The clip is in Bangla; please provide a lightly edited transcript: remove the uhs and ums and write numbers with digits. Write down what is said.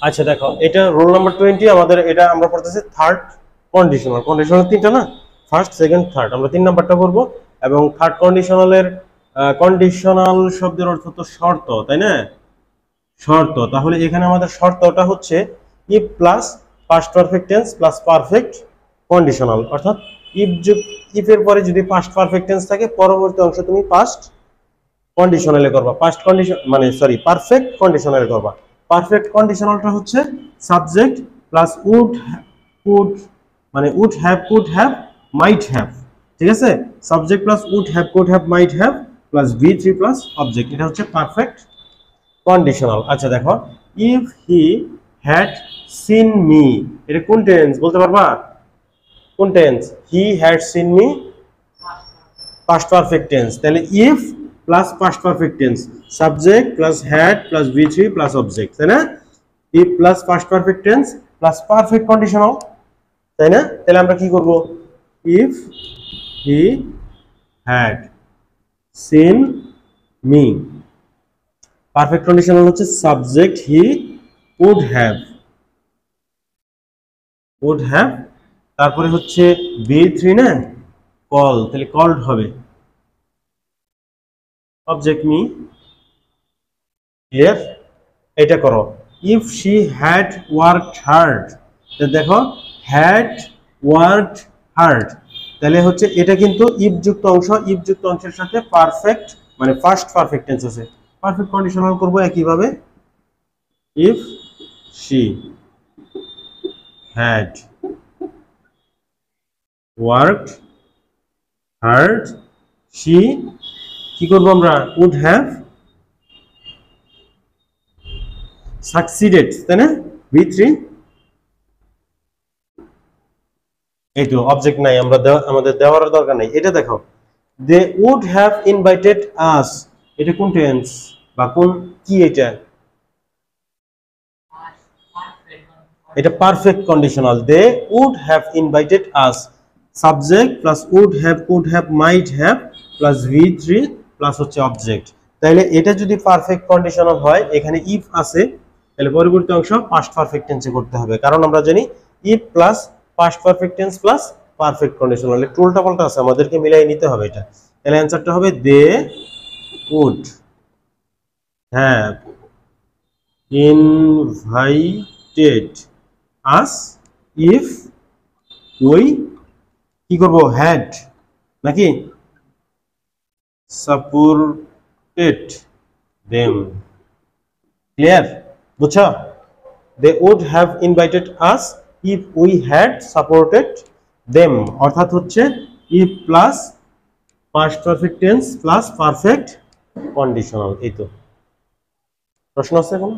আচ্ছা দেখো, এটা রোল নাম্বার 20, আমাদের এটা আমরা পড়তেছি থার্ড কন্ডিশনাল। কন্ডিশনাল তিনটা না, ফার্স্ট সেকেন্ড থার্ড, আমরা 3 নাম্বারটা করব। এবং থার্ড কন্ডিশনালের কন্ডিশনাল শব্দের অর্থ তো শর্ত, তাই না? শর্ত। তাহলে এখানে আমাদের শর্তটা হচ্ছে if plus past perfect tense plus perfect conditional, অর্থাৎ ইফ এর পরে যদি পাস্ট পারফেক্ট টেন্স থাকে, পরবর্তী অংশ তুমি পাস্ট কন্ডিশনালে করবা, পাস্ট কন্ডিশন মানে সরি পারফেক্ট কন্ডিশনালে করবা। পারফেক্ট কন্ডিশনালটা হচ্ছে সাবজেক্ট প্লাস উড মানে would have, could have, might have, ঠিক আছে? Subject plus would have, could have, might have plus V3 plus object, এটা হচ্ছে পারফেক্ট কন্ডিশনাল। আচ্ছা দেখো, if he had seen me, এটা কোন টেন্স বলতে পারবা? কোন tense? He had seen me, past perfect tense. তাহলে if plus past perfect tense, subject plus had plus V3 plus object, তাই না? If plus past perfect tense plus perfect conditional, তাই না? তাহলে আমরা কি করব? If he had seen me, perfect conditional হচ্ছে সাবজেক্ট হি উড হ্যাভ, তারপরে হচ্ছে V3 না, কল, তাহলে কল্ড হবে, অবজেক্ট মি। ক্লিয়ার? এটা করো। If she had worked hard, দেখো হ্যাড ওয়ার্কড হার্ড, তাহলে হচ্ছে এটা কিন্তু ইফ যুক্ত অংশ, ইফ যুক্ত অংশের সাথে পারফেক্ট মানে ফার্স্ট পারফেক্ট টেন্স আছে। পারফেক্ট কন্ডিশনাল করব একইভাবে, if she had worked hard, she কি করবো আমরা? উড হ্যাভ সাকসিডেড, তাই না? V3, এই তো অবজেক্ট নাই, আমরা আমাদের দেওয়ার দরকার নাই। এটা দেখো, they would have invited us, এটা কোন টেন্স বা কোন কি? এটা perfect conditional. They would have invited us, subject plus would have, could have, might have plus V3 plus হচ্ছে অবজেক্ট। তাহলে এটা যদি পারফেক্ট কন্ডিশনাল হয়, এখানে ইফ আছে, তাহলে পরবর্তী অংশ পাস্ট পারফেক্ট টেন্সে করতে হবে, কারণ আমরা জানি if plus past perfect tense plus perfect conditional, একটু উল্টা পাল্টা আছে, আমাদেরকে মিলাই নিতে হবে এটা। তাহলে অ্যান্সারটা হবে they would have invited us if ওই কি করব? হ্যাড নাকি সাপোর্টেড দেম। ক্লিয়ার? বুঝছো? They would have invited us if we had supported them, অর্থাৎ হচ্ছে if plus past perfect tense plus perfect conditional. এই তো। প্রশ্ন আছে কোনো?